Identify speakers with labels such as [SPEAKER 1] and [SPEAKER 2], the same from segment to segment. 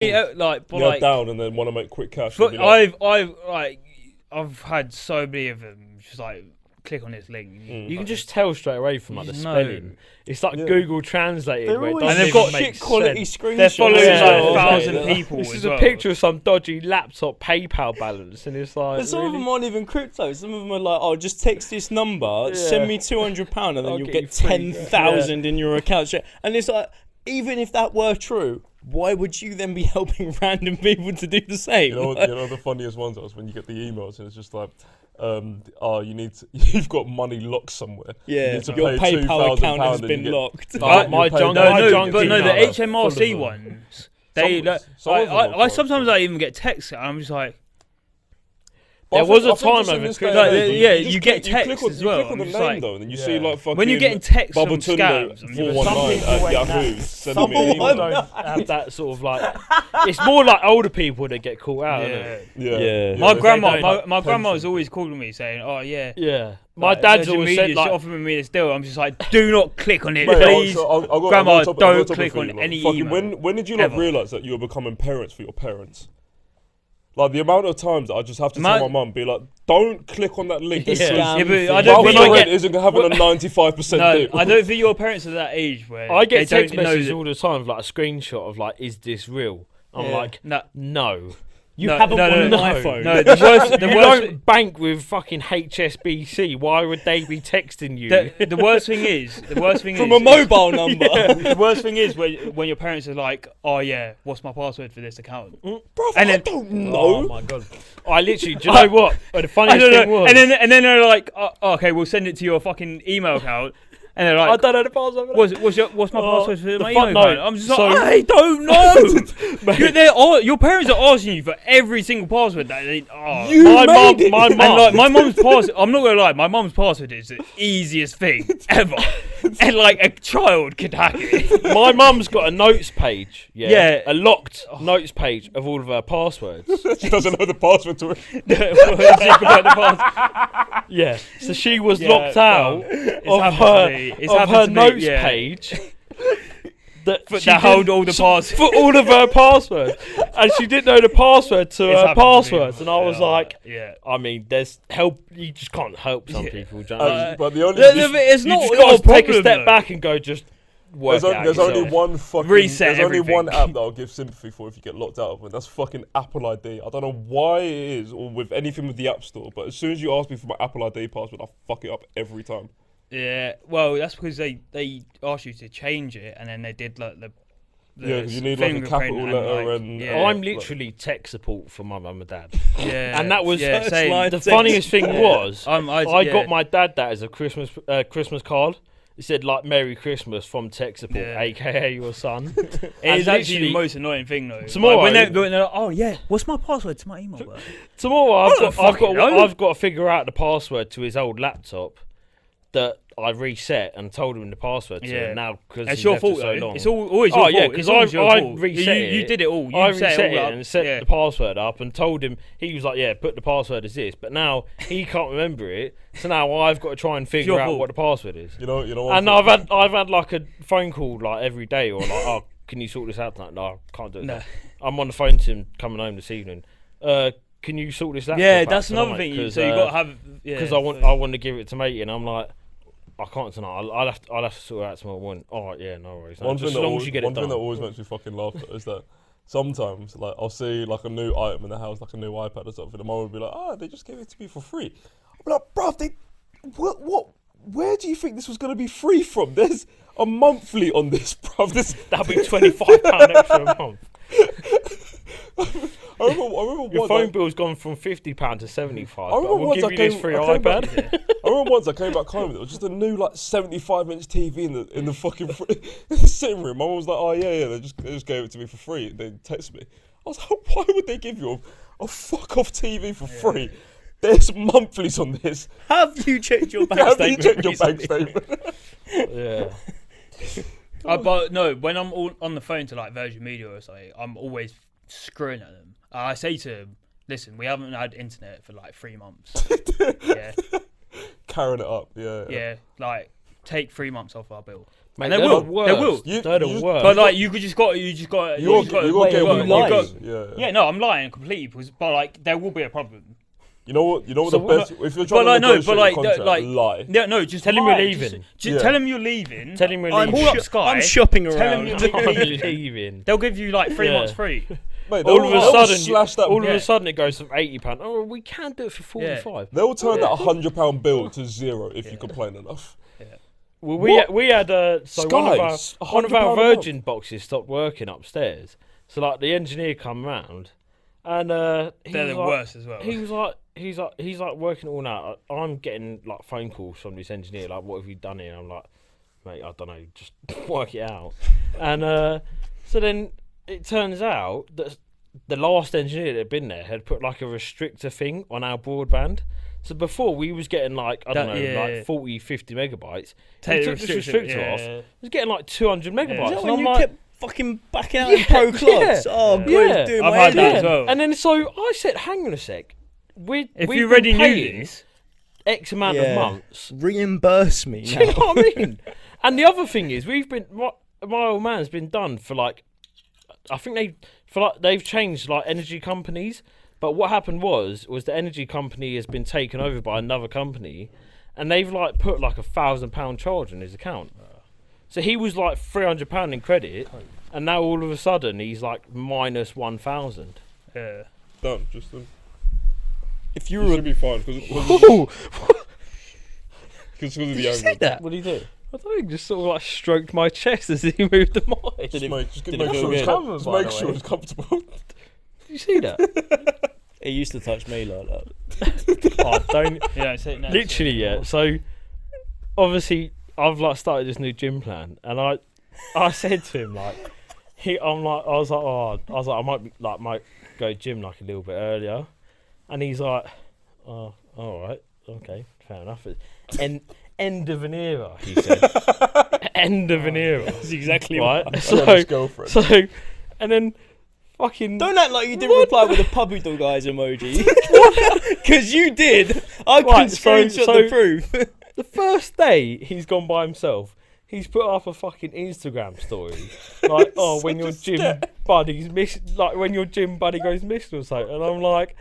[SPEAKER 1] down and then want to make quick cash.
[SPEAKER 2] But I've had so many of them just like click on this link.
[SPEAKER 3] You can just tell straight away from like the spelling. It's like Google translated,
[SPEAKER 1] and
[SPEAKER 2] they've got
[SPEAKER 1] shit quality screenshots.
[SPEAKER 2] They're following like 1,000 people.
[SPEAKER 3] This is
[SPEAKER 2] a
[SPEAKER 3] picture of some dodgy laptop PayPal balance, and it's like.
[SPEAKER 1] But some of them aren't even crypto. Some of them are like, oh, just text this number, send me £200, and then you'll get 10,000 in your account. And it's like, even if that were true, why would you then be helping random people to do the same?
[SPEAKER 4] You know the funniest ones are when you get the emails and it's just like, you've got money locked somewhere.
[SPEAKER 1] Yeah, your PayPal account has been locked.
[SPEAKER 2] The HMRC ones. I sometimes I even get texts and I'm just like.
[SPEAKER 3] There was a time over
[SPEAKER 2] you get texts as well.
[SPEAKER 4] You click on the name though, and then you see like fucking.
[SPEAKER 2] When you're getting texts from scams,
[SPEAKER 4] 419 at Yahoo.
[SPEAKER 3] Some people don't have that sort of like. It's more like older people that get caught out.
[SPEAKER 4] Yeah.
[SPEAKER 2] My grandma was always calling me saying, "Oh yeah."
[SPEAKER 3] Yeah. My dad's always said like,
[SPEAKER 2] offering me this deal. I'm just like, do not click on it, please. Grandma, don't click on any email.
[SPEAKER 4] When did you not realise that you were becoming parents for your parents? Like the amount of times that I just have to tell my mum, be like, "Don't click on that link."
[SPEAKER 2] I don't think
[SPEAKER 4] isn't having a 95%
[SPEAKER 2] No, I don't think your parents are that age where
[SPEAKER 3] I get text messages all the time, like a screenshot of like, "Is this real?" I'm like, "No." You haven't won an iPhone.
[SPEAKER 2] No, the worst.
[SPEAKER 3] You don't bank with fucking HSBC. Why would they be texting you?
[SPEAKER 2] The worst thing is
[SPEAKER 1] from a mobile number.
[SPEAKER 2] The worst thing is when your parents are like, "Oh yeah, what's my password for this account?"
[SPEAKER 1] Bro, I don't know.
[SPEAKER 3] Oh my god! I literally, do you know what? The funniest thing was,
[SPEAKER 2] and then they're like, oh, "Okay, we'll send it to your fucking email account." And they're like,
[SPEAKER 3] I don't know the password.
[SPEAKER 2] What's my password for my email account? I'm just like,
[SPEAKER 3] I
[SPEAKER 2] don't know. Your parents are asking you for every single password that they. My mum's password. I'm not gonna lie. My mum's password is the easiest thing ever, and like a child could hack it.
[SPEAKER 3] My mum's got a notes page. Yeah, a locked notes page of all of her passwords.
[SPEAKER 4] She doesn't know the password to it.
[SPEAKER 3] Yeah, so she was locked out of her notes page
[SPEAKER 2] that hold all the passwords
[SPEAKER 3] for all of her passwords, and she didn't know the password to her passwords. And I was like, I mean, there's help. You just can't help some people.
[SPEAKER 4] But the only
[SPEAKER 2] it's not.
[SPEAKER 3] You just got to take a step back and go just.
[SPEAKER 4] There's only one fucking
[SPEAKER 2] reset.
[SPEAKER 4] There's only one app that I'll give sympathy for if you get locked out of it. That's fucking Apple ID. I don't know why it is, or with anything with the App Store. But as soon as you ask me for my Apple ID password, I fuck it up every time.
[SPEAKER 2] Yeah, well, that's because they asked you to change it, and then they did like the
[SPEAKER 4] because you need like a capital letter and.
[SPEAKER 3] I'm literally tech support for my mum and dad.
[SPEAKER 2] Yeah,
[SPEAKER 3] and that was the funniest thing was I got my dad that as a Christmas card. It said like "Merry Christmas" from tech support, aka your son.
[SPEAKER 2] It's actually the most annoying thing though.
[SPEAKER 3] Tomorrow,
[SPEAKER 2] when they're like, "Oh yeah, what's my password to my email?"
[SPEAKER 3] Tomorrow, I've got to figure out the password to his old laptop that I reset and told him the password to him now because
[SPEAKER 2] it's your fault. So long. It's always your fault.
[SPEAKER 3] Yeah, because I reset it.
[SPEAKER 2] You did it all.
[SPEAKER 3] I reset it and set the password up and told him. He was like, "Yeah, put the password as this," but now he can't remember it. So now I've got to try and figure out what the password is.
[SPEAKER 4] You know.
[SPEAKER 3] And I've had like a phone call like every day or like, "Oh, can you sort this out tonight?" No, I can't do it. No. I'm on the phone to him coming home this evening. Can you sort this out?
[SPEAKER 2] Yeah, that's another thing. So you got to have
[SPEAKER 3] because I want to give it to mate, and I'm like. I can't tonight. I'll have to sort it out tomorrow morning. Oh yeah, no worries.
[SPEAKER 4] One thing that always makes me fucking laugh is that sometimes like I'll see like a new item in the house, like a new iPad or something, and mum will be like, "Oh, they just gave it to me for free." I'm like, "Bruv, what? Where do you think this was going to be free from? There's a monthly on this, bruv.
[SPEAKER 3] That'll be £25 extra a month."
[SPEAKER 4] I remember
[SPEAKER 3] your phone bill's gone from £50 to £75. I remember we'll give you this free iPad.
[SPEAKER 4] I remember once I came back home and it was just a new like 75-inch TV in the fucking sitting room. Mum was like, "Oh yeah, they just gave it to me for free." They texted me. I was like, "Why would they give you a fuck off TV for free? There's monthlies on this."
[SPEAKER 1] Have you checked your bank statement?
[SPEAKER 3] Yeah.
[SPEAKER 2] But no, when I'm on the phone to like Virgin Media or something, I'm always screwing at them. I say to them, "Listen, we haven't had internet for like 3 months."
[SPEAKER 4] Carrying it up, yeah.
[SPEAKER 2] Yeah, like take 3 months off our bill.
[SPEAKER 3] Mate,
[SPEAKER 2] And they will. They will.
[SPEAKER 3] They're the worst.
[SPEAKER 2] But like, you just got.
[SPEAKER 4] You got yeah.
[SPEAKER 2] No, I'm lying completely. But like, there will be a problem.
[SPEAKER 4] You know what? The best. If you're trying to negotiate a contract, lie.
[SPEAKER 2] No, just
[SPEAKER 3] Tell him you're leaving.
[SPEAKER 2] Tell him you're leaving.
[SPEAKER 3] Tell him you're leaving.
[SPEAKER 2] Call up Sky.
[SPEAKER 1] I'm shopping around.
[SPEAKER 2] Tell him you're
[SPEAKER 3] leaving.
[SPEAKER 2] They'll give you like 3 months free.
[SPEAKER 4] Mate,
[SPEAKER 3] all of a
[SPEAKER 4] a
[SPEAKER 3] sudden it goes from £80. Oh, we can do it for 45.
[SPEAKER 4] They'll turn that £100 bill to zero if you complain enough.
[SPEAKER 3] Well, we had one of our Virgin boxes stopped working upstairs. So like the engineer come round, and
[SPEAKER 2] they're the worst as well.
[SPEAKER 3] He's like working it all out. I'm getting like phone calls from this engineer like, "What have you done here?" I'm like, "Mate, I don't know, just work it out." And so then it turns out that the last engineer that had been there had put like a restrictor thing on our broadband. So before we was getting like, I don't know, like 40, 50 megabytes. He took this restrictor off. He was getting like 200 megabytes.
[SPEAKER 1] Is that when you kept fucking back out in pro clubs? Oh, good. Doing
[SPEAKER 2] I've had that as well.
[SPEAKER 3] And then so I said, hang on a sec.
[SPEAKER 2] If you already knew this,
[SPEAKER 3] X amount of months.
[SPEAKER 1] Reimburse me.
[SPEAKER 3] Do you know what I mean? And the other thing is, my old man's been done for like, I think they've changed like energy companies. But what happened was the energy company has been taken over by another company, and they've like put like £1,000 charge on his account. So he was like £300 in credit, and now all of a sudden he's like minus 1,000.
[SPEAKER 2] Yeah.
[SPEAKER 4] Done. Just done.
[SPEAKER 1] If you
[SPEAKER 4] You
[SPEAKER 1] were
[SPEAKER 4] should be fine because of the
[SPEAKER 1] say that?
[SPEAKER 3] What do you do? I don't know, he just sort of like stroked my chest as he moved the mic.
[SPEAKER 4] Just
[SPEAKER 1] did
[SPEAKER 4] make
[SPEAKER 1] it
[SPEAKER 4] sure
[SPEAKER 1] feel
[SPEAKER 4] it's
[SPEAKER 1] good?
[SPEAKER 4] make sure it's comfortable.
[SPEAKER 3] Did you see that?
[SPEAKER 1] He used to touch me like that.
[SPEAKER 3] Oh, don't.
[SPEAKER 2] Yeah, say it now.
[SPEAKER 3] Literally, yeah. So obviously, I've like started this new gym plan, and I said to him like, I was like, I might go gym like a little bit earlier, and he's like, oh, all right, okay, fair enough. End of an era, he said. End of an era.
[SPEAKER 1] That's exactly
[SPEAKER 3] right.
[SPEAKER 1] Right.
[SPEAKER 3] So, and then. Fucking
[SPEAKER 1] don't act like you didn't reply with a puppy dog eyes emoji. Because you did. I can screenshot the proof.
[SPEAKER 3] The first day he's gone by himself, he's put up a fucking Instagram story. Like, oh, when your gym buddy's missing, like when your gym buddy goes missing or something. And I'm like,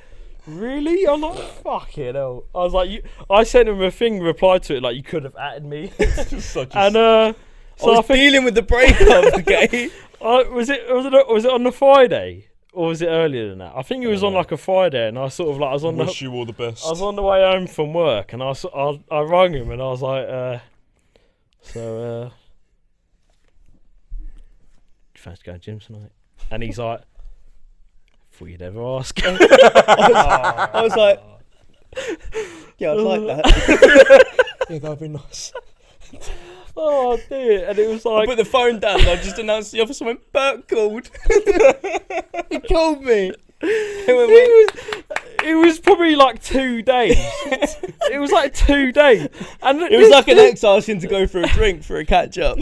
[SPEAKER 3] really? I'm like, fucking hell. I was like, I sent him a thing, replied to it, like, you could have added me. And,
[SPEAKER 1] so I was dealing with the breakup, okay?
[SPEAKER 3] Was it on the Friday or was it earlier than that? I think it was on like a Friday, and I sort of like
[SPEAKER 4] wish you all the best.
[SPEAKER 3] I was on the way home from work, and I rang him, and I was like, do you fancy going to gym tonight? And he's like, thought you'd ever ask.
[SPEAKER 1] I was like, yeah, I'd like that.
[SPEAKER 4] Yeah, that'd be nice.
[SPEAKER 3] Oh dear! And it was like,
[SPEAKER 1] I put the phone down and I just announced the officer went, Bert called. He called me.
[SPEAKER 3] It was probably like 2 days. It was like 2 days, and
[SPEAKER 1] it was like an ex asking to go for a drink for a catch up.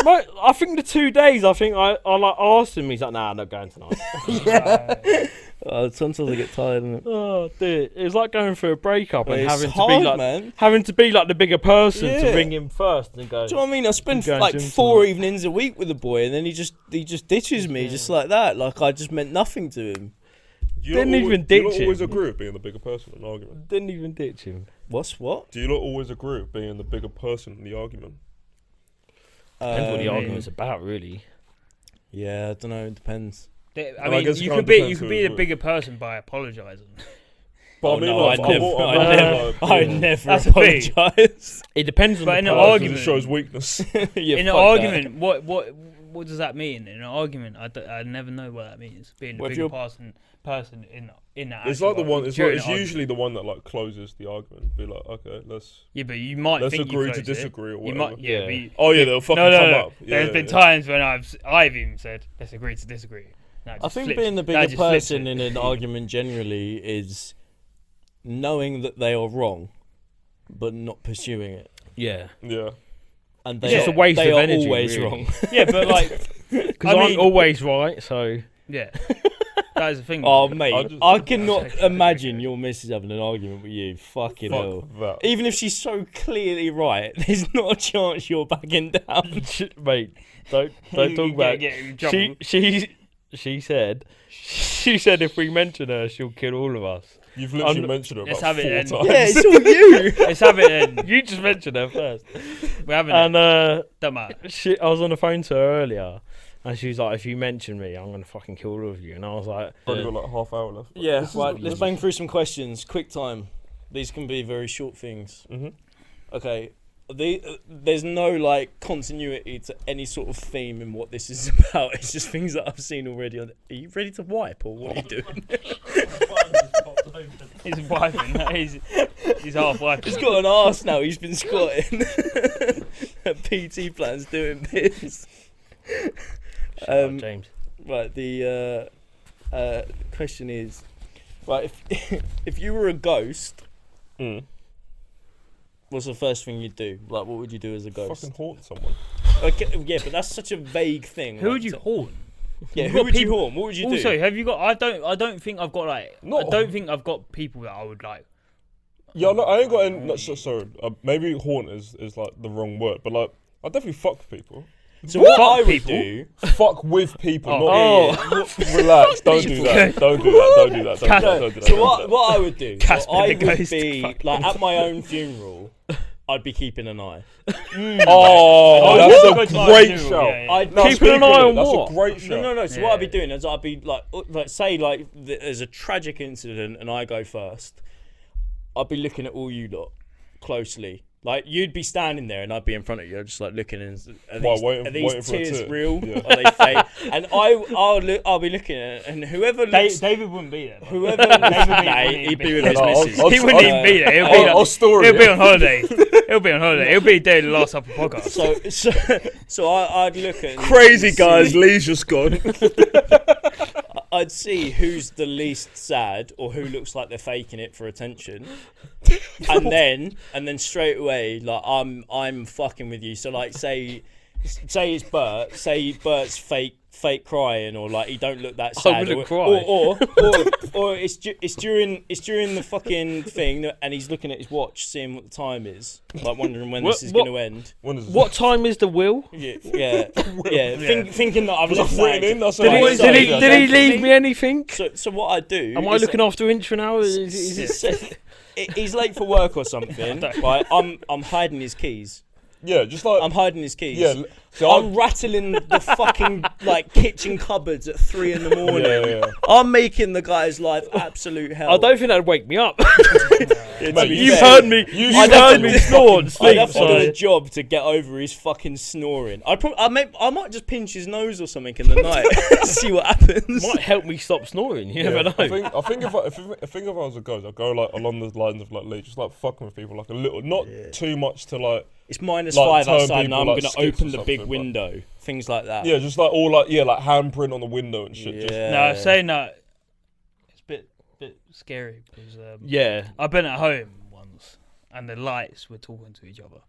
[SPEAKER 3] I think the 2 days. I think I like asked him. He's like, "Nah, I'm not going tonight."
[SPEAKER 1] Yeah. Sometimes I get tired of it.
[SPEAKER 3] Oh dear! It was like going through a breakup and having to be like the bigger person to ring him first and go.
[SPEAKER 1] Do you know what I mean? I spend like 4 evenings a week with the boy, and then he just ditches me just like that. Like I just meant nothing to him.
[SPEAKER 3] Didn't even ditch him.
[SPEAKER 4] Do you always agree with being the bigger person in an argument?
[SPEAKER 3] Didn't even ditch him.
[SPEAKER 1] What?
[SPEAKER 4] Do you not always agree with being the bigger person in the argument?
[SPEAKER 3] Depends what the argument's about, really.
[SPEAKER 1] Yeah, I don't know. It depends.
[SPEAKER 2] I mean, you could be the bigger person by apologising.
[SPEAKER 4] But
[SPEAKER 1] I never apologise.
[SPEAKER 3] It depends on
[SPEAKER 4] the
[SPEAKER 3] argument.
[SPEAKER 4] It shows weakness.
[SPEAKER 2] In an argument, what does that mean? In an argument, I never know what that means. Being the bigger person in that.
[SPEAKER 4] It's like the one. It's usually the one that like closes the argument. Be like, okay, let's.
[SPEAKER 2] Yeah, but you might.
[SPEAKER 4] Let's
[SPEAKER 2] think
[SPEAKER 4] agree
[SPEAKER 2] you
[SPEAKER 4] to disagree or whatever.
[SPEAKER 2] But
[SPEAKER 4] they'll fucking come up.
[SPEAKER 2] There's been times when I've even said, let's agree to disagree.
[SPEAKER 1] I think being the bigger person in an argument generally is knowing that they are wrong, but not pursuing it.
[SPEAKER 3] Yeah.
[SPEAKER 4] Yeah.
[SPEAKER 1] And
[SPEAKER 3] it's just a waste of energy.
[SPEAKER 1] Always
[SPEAKER 3] really.
[SPEAKER 1] wrong.
[SPEAKER 2] Yeah, but like,
[SPEAKER 3] because I'm always right. So
[SPEAKER 2] yeah. That is the thing.
[SPEAKER 1] Oh,
[SPEAKER 2] man.
[SPEAKER 1] mate, I cannot imagine your missus having an argument with you. Fucking hell.
[SPEAKER 4] That.
[SPEAKER 1] Even if she's so clearly right, there's not a chance you're backing down.
[SPEAKER 3] Mate, don't talk about it. She said if we mention her, she'll kill all of us.
[SPEAKER 4] You've literally mentioned her about 4 times.
[SPEAKER 1] Yeah, it's all you.
[SPEAKER 2] Let's have it then.
[SPEAKER 3] You just mentioned her first.
[SPEAKER 2] We're having
[SPEAKER 3] And
[SPEAKER 2] it. Don't matter.
[SPEAKER 3] I was on the phone to her earlier, and she was like, "If you mention me, I'm gonna fucking kill all of you." And I was like,
[SPEAKER 4] Probably got like half hour left.
[SPEAKER 1] Yeah, right, let's bang through some questions. Quick time. These can be very short things.
[SPEAKER 4] Mm-hmm.
[SPEAKER 1] Okay. There's no like continuity to any sort of theme in what this is about. It's just things that I've seen already. Are you ready to wipe or what are you doing?
[SPEAKER 2] He's wiping. He's half wiping.
[SPEAKER 1] He's got an arse now. He's been squatting. PT plan's doing this.
[SPEAKER 3] James.
[SPEAKER 1] Right. The question is, right, if you were a ghost, what's the first thing you'd do? Like, what would you do as a ghost?
[SPEAKER 4] Fucking haunt someone.
[SPEAKER 1] Okay, yeah, but that's such a vague thing.
[SPEAKER 2] Who
[SPEAKER 1] like,
[SPEAKER 2] would you haunt?
[SPEAKER 1] Yeah, who would you haunt? What would you do?
[SPEAKER 2] Also, have you got? I don't think I've got like.
[SPEAKER 4] No.
[SPEAKER 2] I don't think I've got people that I would like.
[SPEAKER 4] Yeah, no, I ain't got any. No, sorry, maybe haunt is like the wrong word, but like I definitely fuck with people.
[SPEAKER 1] So what I would
[SPEAKER 2] people?
[SPEAKER 1] do?
[SPEAKER 4] Fuck with people,
[SPEAKER 2] Oh.
[SPEAKER 4] not relax. Don't do that. Don't do that. Don't do that. Don't do that.
[SPEAKER 1] So what I would do?
[SPEAKER 2] Casper
[SPEAKER 1] I
[SPEAKER 2] the
[SPEAKER 1] would
[SPEAKER 2] Ghost.
[SPEAKER 1] be like at my own funeral. I'd be keeping an eye.
[SPEAKER 4] Oh,
[SPEAKER 2] that's
[SPEAKER 4] that's
[SPEAKER 2] a
[SPEAKER 4] a
[SPEAKER 2] great
[SPEAKER 4] great
[SPEAKER 2] shout.
[SPEAKER 4] shout.
[SPEAKER 2] Yeah, yeah.
[SPEAKER 1] I'd
[SPEAKER 3] Keeping an eye on
[SPEAKER 4] That's
[SPEAKER 3] what?
[SPEAKER 4] a great shout.
[SPEAKER 1] No. So
[SPEAKER 2] Yeah.
[SPEAKER 1] what I'd be doing is I'd be like say like there's a tragic incident and I go first. I'd be looking at all you lot closely. Like you'd be standing there and I'd be in front of you, just like looking. And are these
[SPEAKER 4] waiting for a
[SPEAKER 1] tears
[SPEAKER 4] tear?
[SPEAKER 1] real?
[SPEAKER 4] Yeah.
[SPEAKER 1] Are they fake? And I'll be looking at it, and whoever looks,
[SPEAKER 2] David wouldn't be there.
[SPEAKER 1] whoever looks, he'd be with his missus.
[SPEAKER 2] He wouldn't even be there. He'll be like,
[SPEAKER 4] I'll story
[SPEAKER 2] he'll be
[SPEAKER 4] it.
[SPEAKER 2] on holiday. He'll be on holiday. He'll be there the last upper podcast.
[SPEAKER 1] So I'd look at
[SPEAKER 4] Crazy guys,
[SPEAKER 1] see-
[SPEAKER 4] Lee's just gone.
[SPEAKER 1] I'd see who's the least sad or who looks like they're faking it for attention, and then straight away like I'm fucking with you. So like say it's Bert. Say Bert's fake crying or like he don't look that sad.
[SPEAKER 3] wouldn't cry.
[SPEAKER 1] Or it's during the fucking thing and he's looking at his watch, seeing what the time is, like wondering when this is going to end.
[SPEAKER 3] What time is the will?
[SPEAKER 1] Yeah. Thinking that I've
[SPEAKER 4] Was
[SPEAKER 1] lost
[SPEAKER 4] it written in? That's
[SPEAKER 3] Did he leave me anything?
[SPEAKER 1] So what I do?
[SPEAKER 3] Am I
[SPEAKER 1] is
[SPEAKER 3] looking after Inch for now? Is it?
[SPEAKER 1] He's late for work or something. Right, I'm hiding his keys.
[SPEAKER 4] Yeah, just like
[SPEAKER 1] I'm hiding his keys.
[SPEAKER 4] Yeah, so
[SPEAKER 1] I'm rattling the fucking like kitchen cupboards at 3 a.m.
[SPEAKER 4] Yeah.
[SPEAKER 1] I'm making the guy's life absolute hell.
[SPEAKER 3] I don't think that'd wake me up.
[SPEAKER 4] Mate,
[SPEAKER 3] You've heard me. You've heard me snore and
[SPEAKER 1] I'd
[SPEAKER 3] sleep.
[SPEAKER 1] have to do
[SPEAKER 3] So.
[SPEAKER 1] a job to get over his fucking snoring. I might just pinch his nose or something in the night. See what happens.
[SPEAKER 3] Might help me stop snoring. You never know.
[SPEAKER 4] I think if I was a ghost, I'd go like along the lines of like Lee, just like fucking with people like a little, not too much to like.
[SPEAKER 1] It's minus
[SPEAKER 4] Like,
[SPEAKER 1] 5
[SPEAKER 4] turn
[SPEAKER 1] outside, and
[SPEAKER 4] people,
[SPEAKER 1] I'm
[SPEAKER 4] like,
[SPEAKER 1] gonna
[SPEAKER 4] skips
[SPEAKER 1] open
[SPEAKER 4] or
[SPEAKER 1] the big
[SPEAKER 4] something,
[SPEAKER 1] window. Things like that.
[SPEAKER 4] Yeah, just like all like like handprint on the window and shit.
[SPEAKER 1] Yeah.
[SPEAKER 4] Just,
[SPEAKER 2] No, saying that it's a bit scary because
[SPEAKER 3] Yeah.
[SPEAKER 2] I've been at home once and the lights were talking to each other.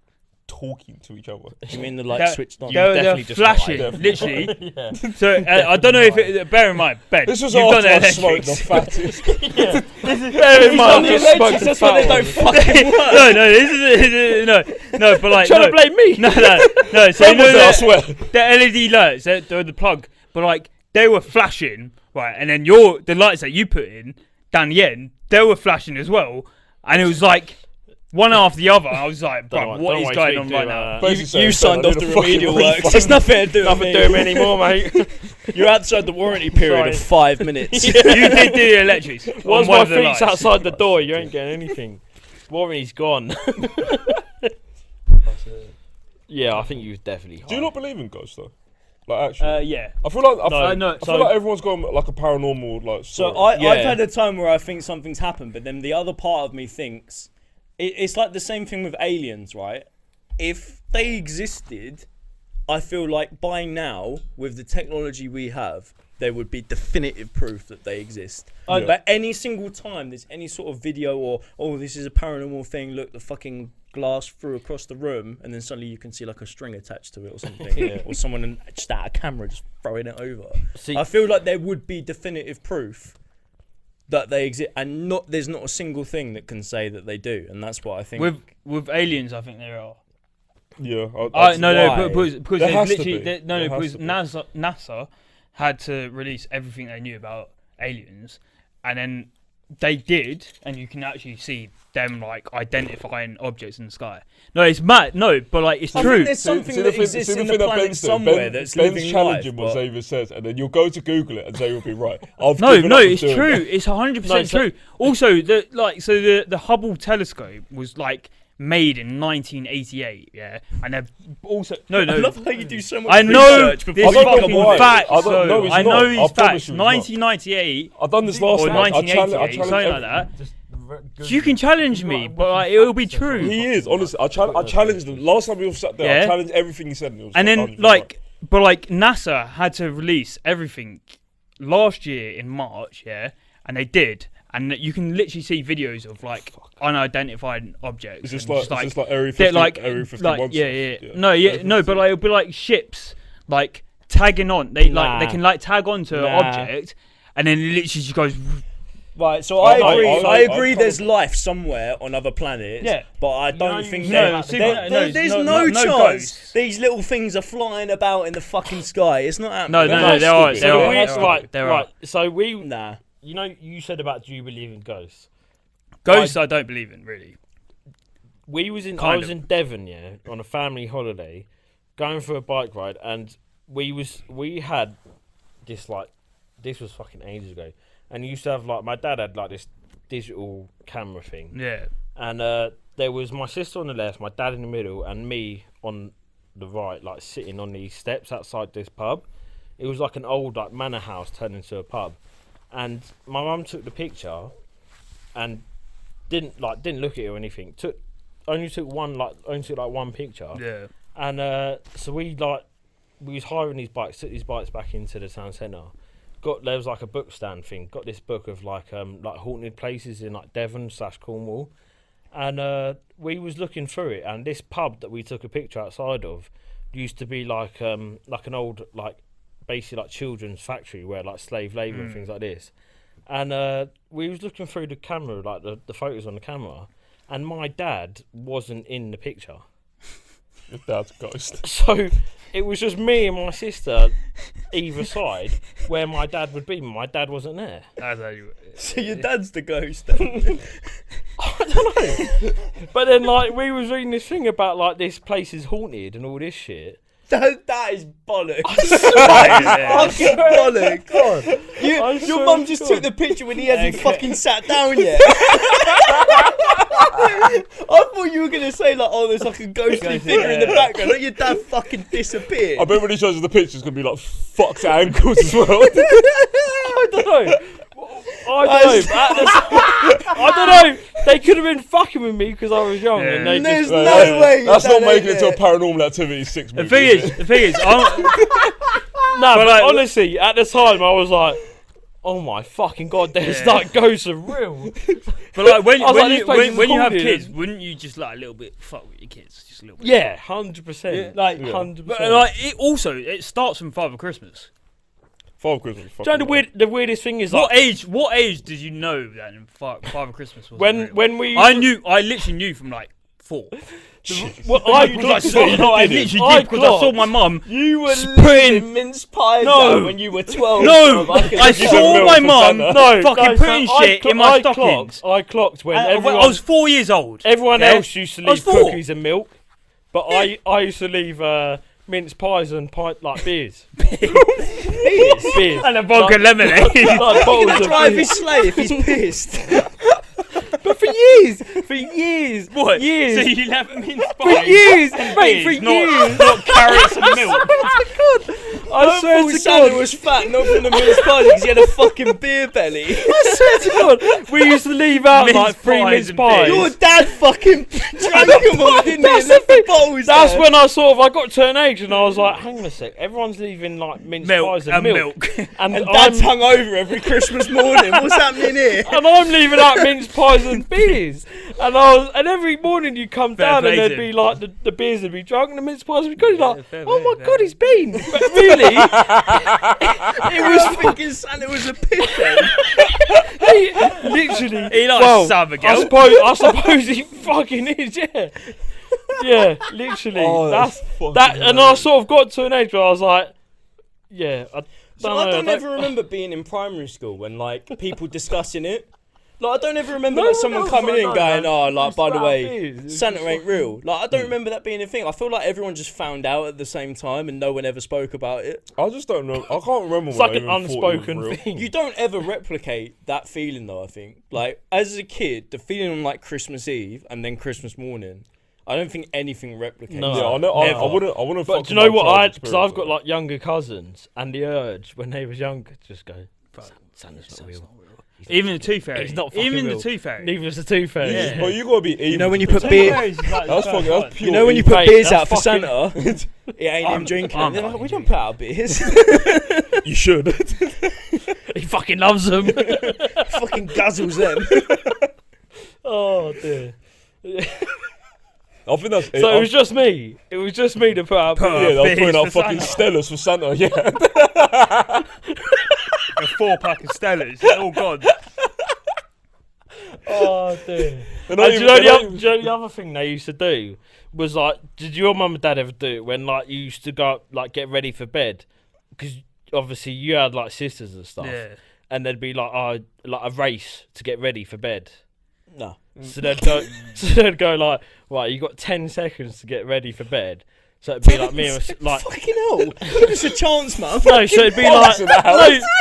[SPEAKER 4] talking to each other.
[SPEAKER 1] Do you mean the light switched on?
[SPEAKER 2] They're
[SPEAKER 3] definitely just
[SPEAKER 2] flashing,
[SPEAKER 4] lied.
[SPEAKER 2] literally. So I don't know if it. Bear in mind, Ben,
[SPEAKER 4] This was
[SPEAKER 2] you've done
[SPEAKER 4] after I smoked the
[SPEAKER 2] electrics.
[SPEAKER 4] fattest.
[SPEAKER 2] Bear in mind,
[SPEAKER 1] That's why they don't fucking work.
[SPEAKER 2] no, this is no, but like
[SPEAKER 3] Trying to blame me.
[SPEAKER 2] No. So
[SPEAKER 4] Ben
[SPEAKER 2] you know
[SPEAKER 4] was there, I
[SPEAKER 2] that-
[SPEAKER 4] swear.
[SPEAKER 2] the LED lights, they're the plug, but like they were flashing, right? And then the lights that you put in down the end, they were flashing as well, and it was like one after the other. I was like, bro, what is going on right now?
[SPEAKER 4] Basically
[SPEAKER 1] You
[SPEAKER 4] saying,
[SPEAKER 1] signed
[SPEAKER 4] I
[SPEAKER 1] off
[SPEAKER 4] need
[SPEAKER 1] the
[SPEAKER 4] a fucking
[SPEAKER 1] remedial works.
[SPEAKER 4] refund.
[SPEAKER 1] There's nothing to do with
[SPEAKER 3] Nothing
[SPEAKER 1] me.
[SPEAKER 3] to do with me anymore, mate.
[SPEAKER 1] You're outside the warranty period of 5 minutes.
[SPEAKER 2] You did do the electrics. on
[SPEAKER 3] Once
[SPEAKER 2] one
[SPEAKER 3] my
[SPEAKER 2] of the
[SPEAKER 3] feet's
[SPEAKER 2] lights.
[SPEAKER 3] outside the door, you ain't getting anything. Warranty's gone. Yeah, I think you was definitely.
[SPEAKER 4] Do you not believe in ghosts though? Like actually,
[SPEAKER 2] Yeah.
[SPEAKER 4] I feel like
[SPEAKER 2] no,
[SPEAKER 4] I feel like everyone's got like a paranormal like.
[SPEAKER 1] So
[SPEAKER 4] Story.
[SPEAKER 1] I've had a time where I think something's happened, but then the other part of me thinks it's like the same thing with aliens, right? If they existed, I feel like by now, with the technology we have, there would be definitive proof that they exist. But any single time there's any sort of video or, oh, this is a paranormal thing, look, the fucking glass through across the room, and then suddenly you can see like a string attached to it or something, or someone just out a camera just throwing it over. I feel like there would be definitive proof that they exist, and there's not a single thing that can say that they do, and that's what I think.
[SPEAKER 2] With aliens, I think there are.
[SPEAKER 4] Yeah.
[SPEAKER 2] Because
[SPEAKER 4] There has
[SPEAKER 2] there's
[SPEAKER 4] to
[SPEAKER 2] literally
[SPEAKER 4] be.
[SPEAKER 2] because NASA had to release everything they knew about aliens, and then they did, and you can actually see them like identifying objects in the sky. No, it's mad. No, but like it's
[SPEAKER 1] I
[SPEAKER 2] true.
[SPEAKER 1] think there's something that exists in the planet somewhere that's living
[SPEAKER 4] challenging
[SPEAKER 1] life.
[SPEAKER 4] what
[SPEAKER 1] But
[SPEAKER 4] Xavier says, and then you'll go to Google it, and Xavier will be right. I've
[SPEAKER 2] No,
[SPEAKER 4] given up on
[SPEAKER 2] it's
[SPEAKER 4] doing
[SPEAKER 2] true.
[SPEAKER 4] that.
[SPEAKER 2] It's 100% true. Also, the Hubble telescope was like made in 1988. Yeah, and they're also
[SPEAKER 1] I love how you do so much
[SPEAKER 2] I know
[SPEAKER 1] research before
[SPEAKER 2] this
[SPEAKER 4] I don't know
[SPEAKER 2] fucking
[SPEAKER 4] why.
[SPEAKER 2] facts.
[SPEAKER 4] I don't know, it's
[SPEAKER 2] I know
[SPEAKER 4] not.
[SPEAKER 2] these
[SPEAKER 4] I promise
[SPEAKER 2] facts.
[SPEAKER 4] you it's not.
[SPEAKER 2] 1998
[SPEAKER 4] I've done this last
[SPEAKER 2] or
[SPEAKER 4] night. I
[SPEAKER 2] 1988,
[SPEAKER 4] challenge
[SPEAKER 2] something like that. You can challenge me, but like, it will be true.
[SPEAKER 4] He is, honestly. I challenged him. Last time we all sat there,
[SPEAKER 2] Yeah.
[SPEAKER 4] I challenged everything he said. And, it was
[SPEAKER 2] And
[SPEAKER 4] like,
[SPEAKER 2] then,
[SPEAKER 4] "Oh, you're
[SPEAKER 2] like, but like, NASA had to release everything last year in March, yeah, and they did. And you can literally see videos of like unidentified objects.
[SPEAKER 4] It's just
[SPEAKER 2] and
[SPEAKER 4] like Area 50,
[SPEAKER 2] they're like,
[SPEAKER 4] Area 51
[SPEAKER 2] like, yeah.
[SPEAKER 4] stuff.
[SPEAKER 2] No, but like, it'll be like ships, like tagging on. They
[SPEAKER 3] Nah.
[SPEAKER 2] they can like tag onto an
[SPEAKER 3] Nah.
[SPEAKER 2] object, and then it literally just goes.
[SPEAKER 1] right, so I agree. I agree.
[SPEAKER 4] probably-
[SPEAKER 1] There's life somewhere on other planets.
[SPEAKER 2] Yeah.
[SPEAKER 1] but I don't
[SPEAKER 3] you
[SPEAKER 1] think
[SPEAKER 3] say
[SPEAKER 1] there-
[SPEAKER 3] about the
[SPEAKER 1] there-
[SPEAKER 3] ghosts.
[SPEAKER 1] there- there's
[SPEAKER 2] No,
[SPEAKER 1] no
[SPEAKER 2] no
[SPEAKER 1] chance
[SPEAKER 2] ghosts.
[SPEAKER 1] these little things are flying about in the fucking sky. It's not happening.
[SPEAKER 2] No,
[SPEAKER 4] has
[SPEAKER 2] there
[SPEAKER 4] to
[SPEAKER 2] are.
[SPEAKER 4] be.
[SPEAKER 2] There
[SPEAKER 3] So
[SPEAKER 2] are.
[SPEAKER 3] we-
[SPEAKER 2] There are.
[SPEAKER 3] right,
[SPEAKER 2] There
[SPEAKER 3] right.
[SPEAKER 2] are.
[SPEAKER 3] So we,
[SPEAKER 1] Nah.
[SPEAKER 3] you know, you said about do you believe in ghosts?
[SPEAKER 2] Ghosts, I don't believe in really.
[SPEAKER 3] I was
[SPEAKER 2] Kind of.
[SPEAKER 3] in Devon, yeah, on a family holiday, going for a bike ride, and we had this was fucking ages ago, and you used to have like my dad had like this digital camera thing,
[SPEAKER 2] Yeah.
[SPEAKER 3] and there was my sister on the left, my dad in the middle, and me on the right, like sitting on these steps outside this pub. It was like an old like manor house turned into a pub, and my mum took the picture, and didn't look at it or anything. Only took one picture.
[SPEAKER 2] Yeah.
[SPEAKER 3] And so we was hiring these bikes, took these bikes back into the town centre. There was like a book stand thing. Got this book of like haunted places in like Devon / Cornwall, and we was looking through it. And this pub that we took a picture outside of used to be like an old basically like children's factory where like slave labour and things like this. And we was looking through the camera, like the photos on the camera, and my dad wasn't in the picture.
[SPEAKER 4] Your dad's a ghost.
[SPEAKER 3] So it was just me and my sister either side where my dad would be. My dad wasn't there.
[SPEAKER 2] That's how you.
[SPEAKER 1] So your dad's the ghost.
[SPEAKER 3] I don't know. But then like we was reading this thing about like this place is haunted and all this shit.
[SPEAKER 1] That is bollocks.
[SPEAKER 2] Yeah.
[SPEAKER 1] Fucking bollocks.
[SPEAKER 3] I
[SPEAKER 1] Your
[SPEAKER 3] swear
[SPEAKER 1] mum
[SPEAKER 3] to
[SPEAKER 1] just
[SPEAKER 3] God.
[SPEAKER 1] took the picture when he hasn't fucking sat down yet. I thought you were going to say like, oh, there's like a ghostly figure in the background. Like your dad fucking disappeared.
[SPEAKER 4] I bet when he shows us the picture, it's going to be like fucked ankles as well.
[SPEAKER 3] I don't know. I don't know. They could have been fucking with me because I was young,
[SPEAKER 2] Yeah.
[SPEAKER 3] and they
[SPEAKER 1] There's
[SPEAKER 3] just.
[SPEAKER 1] no way.
[SPEAKER 4] That's
[SPEAKER 1] your
[SPEAKER 4] not
[SPEAKER 1] dad
[SPEAKER 4] making
[SPEAKER 1] ain't
[SPEAKER 4] it to a
[SPEAKER 1] there.
[SPEAKER 4] Paranormal Activity 6 movie.
[SPEAKER 2] The thing is,
[SPEAKER 3] No, but
[SPEAKER 2] like-
[SPEAKER 3] honestly, at the time I was like, "Oh my fucking god, there's
[SPEAKER 2] Yeah.
[SPEAKER 3] like ghosts are real."
[SPEAKER 2] but like when
[SPEAKER 3] I was like, this place is
[SPEAKER 2] when you have
[SPEAKER 3] haunted.
[SPEAKER 2] kids, wouldn't you just like a little bit fuck with your kids, just a little bit?
[SPEAKER 3] Yeah, 100%. Like
[SPEAKER 4] Yeah.
[SPEAKER 3] 100%.
[SPEAKER 2] But like it starts from Father Christmas.
[SPEAKER 4] Father Christmas.
[SPEAKER 3] Do you know the weirdest thing is like
[SPEAKER 2] What age did you know that Father Christmas was?
[SPEAKER 3] when
[SPEAKER 2] real?
[SPEAKER 3] we
[SPEAKER 2] I literally knew from like 4.
[SPEAKER 3] well, I
[SPEAKER 2] I
[SPEAKER 3] clocked
[SPEAKER 2] literally
[SPEAKER 3] it.
[SPEAKER 2] did
[SPEAKER 3] I
[SPEAKER 2] because I saw
[SPEAKER 3] clocked.
[SPEAKER 2] my mum.
[SPEAKER 1] You were
[SPEAKER 2] Putting-
[SPEAKER 1] leaving mince pies
[SPEAKER 2] No.
[SPEAKER 1] out when you were 12.
[SPEAKER 2] No,
[SPEAKER 1] bruv. I can
[SPEAKER 2] I
[SPEAKER 1] tell.
[SPEAKER 2] saw
[SPEAKER 4] milk
[SPEAKER 2] my
[SPEAKER 4] from
[SPEAKER 2] mum
[SPEAKER 4] Santa.
[SPEAKER 2] fucking putting shit in my stockings.
[SPEAKER 3] I clocked when
[SPEAKER 2] I
[SPEAKER 3] everyone
[SPEAKER 2] was 4 years old.
[SPEAKER 3] everyone
[SPEAKER 2] Yeah?
[SPEAKER 3] else used to
[SPEAKER 2] I was
[SPEAKER 3] leave
[SPEAKER 2] 4.
[SPEAKER 3] cookies and milk, but I used to leave mince pies and like beers. Beers.
[SPEAKER 2] And a vodka
[SPEAKER 3] Like-
[SPEAKER 2] lemonade.
[SPEAKER 3] like bottles
[SPEAKER 1] Gonna
[SPEAKER 3] of
[SPEAKER 1] drive
[SPEAKER 3] beers.
[SPEAKER 1] his sleigh if he's pissed.
[SPEAKER 3] But for years,
[SPEAKER 2] What?
[SPEAKER 3] years.
[SPEAKER 2] So you left mince
[SPEAKER 3] For
[SPEAKER 2] pies
[SPEAKER 3] years,
[SPEAKER 2] and
[SPEAKER 3] mate,
[SPEAKER 2] beers,
[SPEAKER 3] for years.
[SPEAKER 2] not carrots and milk.
[SPEAKER 3] I swear to
[SPEAKER 1] Santa
[SPEAKER 3] God.
[SPEAKER 1] was fat, not from the mince pies, because he had a fucking beer belly.
[SPEAKER 3] I swear to God. We used to leave out
[SPEAKER 2] Mince
[SPEAKER 3] like 3
[SPEAKER 2] pies
[SPEAKER 3] mince
[SPEAKER 2] and
[SPEAKER 3] pies.
[SPEAKER 1] Your dad fucking drank them all, didn't he?
[SPEAKER 3] That's
[SPEAKER 1] And left
[SPEAKER 3] the
[SPEAKER 1] the
[SPEAKER 3] thing.
[SPEAKER 1] bottles
[SPEAKER 3] That's
[SPEAKER 1] there.
[SPEAKER 3] when I got to an age and I was like, hang on a sec, everyone's leaving like mince pies and milk.
[SPEAKER 1] And Dad's hung over every Christmas morning. What's happening here?
[SPEAKER 3] And I'm leaving out mince pies and beers. And every morning you come down and there'd be like the beers would be drunk and the mince pies would be good. You're like, oh my God, he's been. But really,
[SPEAKER 1] It was thinking Santa was a pisshead.
[SPEAKER 3] he literally.
[SPEAKER 2] He likes summer, girl.
[SPEAKER 3] I suppose he fucking is, yeah. Yeah, literally.
[SPEAKER 4] Oh,
[SPEAKER 3] that's
[SPEAKER 4] fucking
[SPEAKER 3] that. And I
[SPEAKER 4] hilarious.
[SPEAKER 3] sort of got to an age where I was like, yeah, I
[SPEAKER 1] don't ever remember being in primary school when like people discussing it. Like I don't ever remember
[SPEAKER 3] No
[SPEAKER 1] like
[SPEAKER 3] one
[SPEAKER 1] someone
[SPEAKER 3] else,
[SPEAKER 1] coming
[SPEAKER 3] like,
[SPEAKER 1] in
[SPEAKER 3] no,
[SPEAKER 1] going,
[SPEAKER 3] man.
[SPEAKER 1] "Oh, like
[SPEAKER 3] It's
[SPEAKER 1] by the
[SPEAKER 3] about
[SPEAKER 1] way,
[SPEAKER 3] beers. It's
[SPEAKER 1] Santa
[SPEAKER 3] just
[SPEAKER 1] ain't
[SPEAKER 3] like-
[SPEAKER 1] real." Like I don't remember that being a thing. I feel like everyone just found out at the same time and no one ever spoke about it.
[SPEAKER 4] I just don't know. I can't remember.
[SPEAKER 3] It's
[SPEAKER 4] when
[SPEAKER 3] like
[SPEAKER 4] I
[SPEAKER 3] an
[SPEAKER 4] even thought it was
[SPEAKER 3] unspoken
[SPEAKER 4] real.
[SPEAKER 3] thing.
[SPEAKER 1] You don't ever replicate that feeling though. I think like as a kid, the feeling on like Christmas Eve and then Christmas morning. I don't think anything replicates.
[SPEAKER 3] No.
[SPEAKER 4] Yeah, I know. I wouldn't.
[SPEAKER 3] But
[SPEAKER 4] fuck
[SPEAKER 3] do you know
[SPEAKER 4] with my
[SPEAKER 3] what?
[SPEAKER 4] child's
[SPEAKER 3] Because I've
[SPEAKER 4] experience,
[SPEAKER 3] got like younger cousins, and the urge when they was younger, just go, Santa's not real.
[SPEAKER 2] Even the Tooth Fairy.
[SPEAKER 3] He's not fucking
[SPEAKER 2] Even
[SPEAKER 3] real.
[SPEAKER 2] the Tooth Fairy.
[SPEAKER 3] Neither is the Tooth Fairy.
[SPEAKER 4] though.
[SPEAKER 2] Yeah.
[SPEAKER 4] But you gotta be.
[SPEAKER 1] You know when you
[SPEAKER 4] evil
[SPEAKER 1] put
[SPEAKER 4] to
[SPEAKER 1] beer,
[SPEAKER 2] Fairy's like
[SPEAKER 4] That's
[SPEAKER 2] the
[SPEAKER 4] fucking.
[SPEAKER 2] first
[SPEAKER 4] That's
[SPEAKER 2] one.
[SPEAKER 4] pure.
[SPEAKER 1] you know when you
[SPEAKER 4] evil.
[SPEAKER 1] put
[SPEAKER 3] Mate,
[SPEAKER 1] beers
[SPEAKER 3] that's
[SPEAKER 1] out for
[SPEAKER 3] fucking-
[SPEAKER 1] Santa, it ain't him drinking.
[SPEAKER 2] I'm
[SPEAKER 1] They're like,
[SPEAKER 2] fucking
[SPEAKER 1] we don't put out beers.
[SPEAKER 4] You should.
[SPEAKER 3] He fucking loves them.
[SPEAKER 1] Fucking guzzles them.
[SPEAKER 3] Oh dear.
[SPEAKER 4] I think that's.
[SPEAKER 3] So it was just me. It was just me to put out.
[SPEAKER 2] Put
[SPEAKER 3] beers.
[SPEAKER 4] Yeah, I was
[SPEAKER 2] beers
[SPEAKER 4] putting out
[SPEAKER 2] for
[SPEAKER 4] fucking
[SPEAKER 2] Santa.
[SPEAKER 4] Stellas for Santa. Yeah.
[SPEAKER 2] A 4-pack of Stellas. They're all gone.
[SPEAKER 3] Oh dear.
[SPEAKER 4] They're
[SPEAKER 3] And
[SPEAKER 4] not
[SPEAKER 3] do you
[SPEAKER 4] even-
[SPEAKER 3] know
[SPEAKER 4] they're not
[SPEAKER 3] the
[SPEAKER 4] even-
[SPEAKER 3] do you know the other thing they used to do was like, did your mum and dad ever do it when like you used to go like get ready for bed? Because obviously you had like sisters and stuff,
[SPEAKER 2] Yeah.
[SPEAKER 3] and there'd be like a race to get ready for bed.
[SPEAKER 1] No.
[SPEAKER 3] So they'd go, like, right, you got 10 seconds to get ready for bed. So it'd be like me and like.
[SPEAKER 1] Fucking hell. Give us a chance, man.
[SPEAKER 3] No, so it'd be like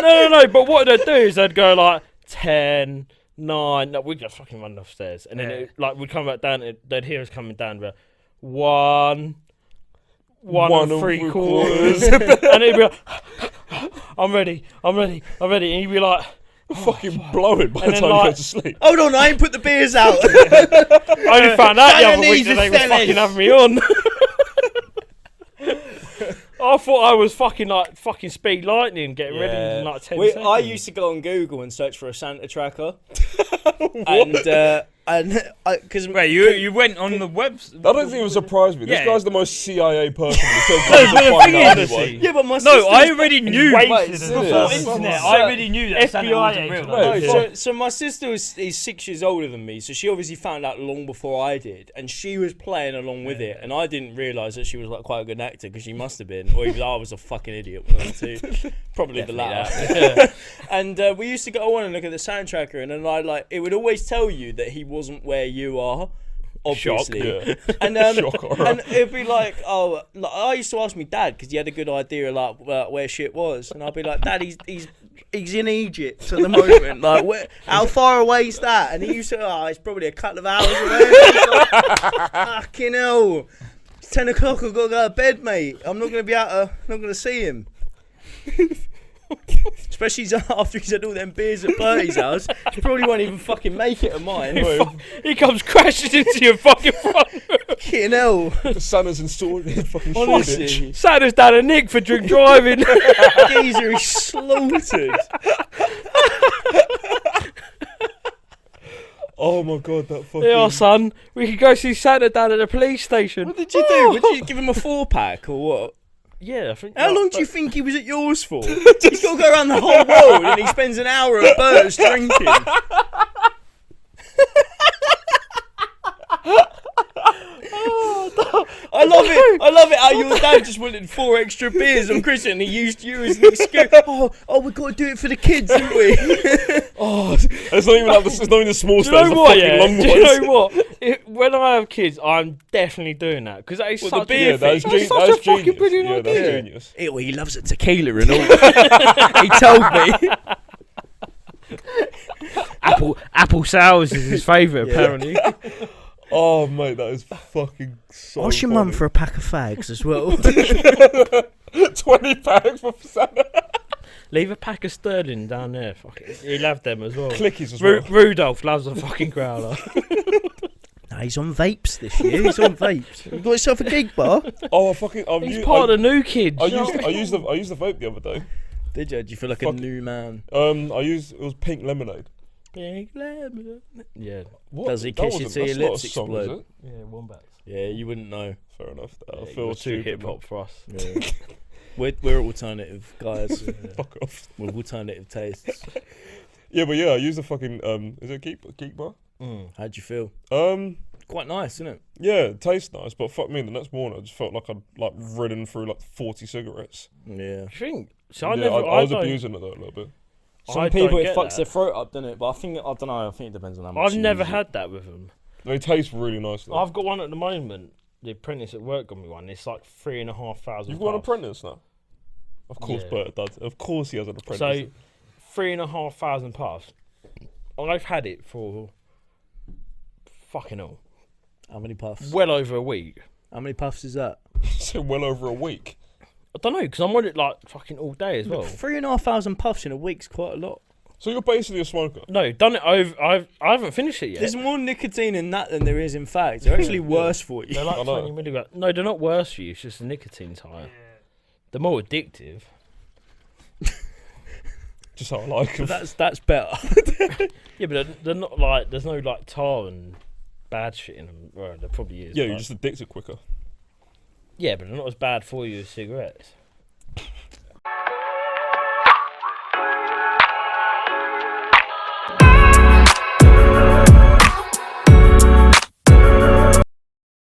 [SPEAKER 3] no. But what they'd do is they'd go like 10, 9. No, we'd just fucking run upstairs, and then
[SPEAKER 2] Yeah.
[SPEAKER 3] it, like we'd come back down. They'd hear us coming down. But 1 and 3/4, and it'd be like, I'm ready. And he'd be like,
[SPEAKER 4] fucking blowing by the
[SPEAKER 3] And then,
[SPEAKER 4] time you go
[SPEAKER 3] like-
[SPEAKER 4] to sleep.
[SPEAKER 1] Hold on, I ain't put the beers out.
[SPEAKER 3] I only found out the
[SPEAKER 1] Santa
[SPEAKER 3] other week
[SPEAKER 1] needs
[SPEAKER 3] that
[SPEAKER 1] a
[SPEAKER 3] they was
[SPEAKER 1] Stellas.
[SPEAKER 3] fucking having me on. I thought I was fucking speed lightning, getting ready in like 10 seconds.
[SPEAKER 1] I used to go on Google and search for a Santa tracker. Because
[SPEAKER 2] Wait, you went on the website?
[SPEAKER 4] I don't think it would surprise me. This
[SPEAKER 2] Yeah.
[SPEAKER 4] guy's the most CIA person in terms
[SPEAKER 2] No,
[SPEAKER 4] of
[SPEAKER 2] but the
[SPEAKER 4] find
[SPEAKER 2] thing
[SPEAKER 4] out
[SPEAKER 2] is-
[SPEAKER 4] anyway.
[SPEAKER 1] yeah, but my
[SPEAKER 2] No,
[SPEAKER 1] sister
[SPEAKER 2] I
[SPEAKER 1] was-
[SPEAKER 2] already knew.
[SPEAKER 1] Wait,
[SPEAKER 2] Before
[SPEAKER 4] serious?
[SPEAKER 2] internet,
[SPEAKER 1] So-
[SPEAKER 2] I already knew that Santa
[SPEAKER 3] FBI
[SPEAKER 2] wasn't real.
[SPEAKER 3] agent.
[SPEAKER 4] No,
[SPEAKER 3] Yeah.
[SPEAKER 1] So my sister is 6 years older than me, so she obviously found out long before I did, and she was playing along with it, and I didn't realise that she was like quite a good actor because she must have been, or either I was a fucking idiot. One of the two. Probably the latter. And we used to go on and look at the sound tracker, and then it would always tell you that he wasn't where you are. Obviously,
[SPEAKER 4] Yeah.
[SPEAKER 1] and
[SPEAKER 4] Shock, alright.
[SPEAKER 1] and it'd be like, oh, like, I used to ask my dad because he had a good idea like where shit was, and I'd be like, Dad, he's in Egypt at the moment. Like, how far away is that? And he used to, it's probably a couple of hours away. Like, fucking hell, it's 10 o'clock. I've got to go to bed, mate. I'm not gonna be not gonna see him. Especially after he's had all them beers at Bertie's house. He probably won't even fucking make it at mine.
[SPEAKER 3] He comes crashing into your fucking front room.
[SPEAKER 1] Fucking hell.
[SPEAKER 4] Santa's installed in fucking Shoreditch.
[SPEAKER 1] Honestly.
[SPEAKER 3] Santa's down a nick for drink driving.
[SPEAKER 1] Geezer is slaughtered.
[SPEAKER 4] Oh my god, that fucking.
[SPEAKER 3] Yeah, son, we could go see Santa down at the police station.
[SPEAKER 1] What did you do? Did you give him a 4-pack or what?
[SPEAKER 3] Yeah, I think.
[SPEAKER 1] How long do you think he was at yours for? He's got to go around the whole world and he spends an hour at Bert's drinking. I love it how your dad just wanted 4 extra beers on Christmas and he used you as an excuse. Oh, we've got to do it for the kids, haven't we?
[SPEAKER 4] It's not even like it's not even the small
[SPEAKER 3] Do you
[SPEAKER 4] stairs,
[SPEAKER 3] know
[SPEAKER 4] the
[SPEAKER 3] what?
[SPEAKER 4] fucking
[SPEAKER 3] Yeah.
[SPEAKER 4] long
[SPEAKER 3] Do
[SPEAKER 4] ones.
[SPEAKER 3] you know what? When I have kids, I'm definitely doing that because that is
[SPEAKER 1] What, the
[SPEAKER 3] such
[SPEAKER 1] beer
[SPEAKER 3] a
[SPEAKER 1] thing?
[SPEAKER 3] that's such a fucking brilliant
[SPEAKER 4] Yeah,
[SPEAKER 3] idea.
[SPEAKER 4] that's genius.
[SPEAKER 1] Ew, he loves a tequila and all. He told me.
[SPEAKER 3] Apple sours is his favourite, apparently.
[SPEAKER 4] Oh mate, that is fucking so
[SPEAKER 1] Ask your
[SPEAKER 4] funny.
[SPEAKER 1] mum for a pack of fags as well.
[SPEAKER 4] 20 packs for Santa.
[SPEAKER 3] Leave a pack of Sterling down there. Fuck it. He'll have them as well.
[SPEAKER 4] Clickies as well.
[SPEAKER 3] Rudolph loves a fucking growler.
[SPEAKER 1] Nah, he's on vapes this year. He's on vapes. You got yourself a gig bar?
[SPEAKER 4] Oh, I fucking.
[SPEAKER 3] He's part of the new kids.
[SPEAKER 4] I used the vape the other day.
[SPEAKER 1] Did you? Do you feel like a new man?
[SPEAKER 4] It was pink lemonade.
[SPEAKER 3] Pink lemonade. Yeah.
[SPEAKER 4] What?
[SPEAKER 1] Does he kiss you till your lips explode?
[SPEAKER 3] Yeah, wombats.
[SPEAKER 1] Yeah, you wouldn't know.
[SPEAKER 4] Fair enough. I
[SPEAKER 3] Yeah,
[SPEAKER 4] feel
[SPEAKER 3] too
[SPEAKER 4] stupid,
[SPEAKER 3] hip hop for us.
[SPEAKER 1] Yeah. we're alternative guys
[SPEAKER 4] Fuck off.
[SPEAKER 1] with alternative tastes.
[SPEAKER 4] Yeah, but I use the fucking is it Geek bar?
[SPEAKER 1] How'd you feel? Quite nice, isn't it?
[SPEAKER 4] Yeah, it tastes nice, but fuck me, the next morning I just felt like I'd ridden through 40 cigarettes.
[SPEAKER 1] Yeah.
[SPEAKER 3] I think. So
[SPEAKER 4] I was abusing it though a little bit.
[SPEAKER 1] Some people it fucks their throat up, doesn't it? But I don't know. I think it depends on how much.
[SPEAKER 3] I've never had that with them.
[SPEAKER 4] They taste really nice though.
[SPEAKER 3] I've got one at the moment. The apprentice at work got me one. It's like 3,500.
[SPEAKER 4] You've got an apprentice now? Of course Bert does. Of course he has an apprentice.
[SPEAKER 3] So 3,500 puffs. I've had it for fucking all.
[SPEAKER 1] How many puffs?
[SPEAKER 3] Well over a week.
[SPEAKER 1] How many puffs is that?
[SPEAKER 4] So well over a week.
[SPEAKER 3] I don't know, because I'm on it like fucking all day as well.
[SPEAKER 1] 3,500 puffs in a week's quite a lot.
[SPEAKER 4] So you're basically a smoker?
[SPEAKER 3] No, done it over. I haven't finished it yet.
[SPEAKER 1] There's more nicotine in that than there is in fact. They're actually worse for you.
[SPEAKER 3] They're like 20 milligrams. No, they're not worse for you. It's just the nicotine's higher. They're more addictive.
[SPEAKER 4] Just how I like them.
[SPEAKER 1] That's better.
[SPEAKER 3] Yeah, but they're not like. There's no like tar and bad shit in them. Well, there probably is.
[SPEAKER 4] Yeah, you're just addicted quicker.
[SPEAKER 3] Yeah, but they're not as bad for you as cigarettes.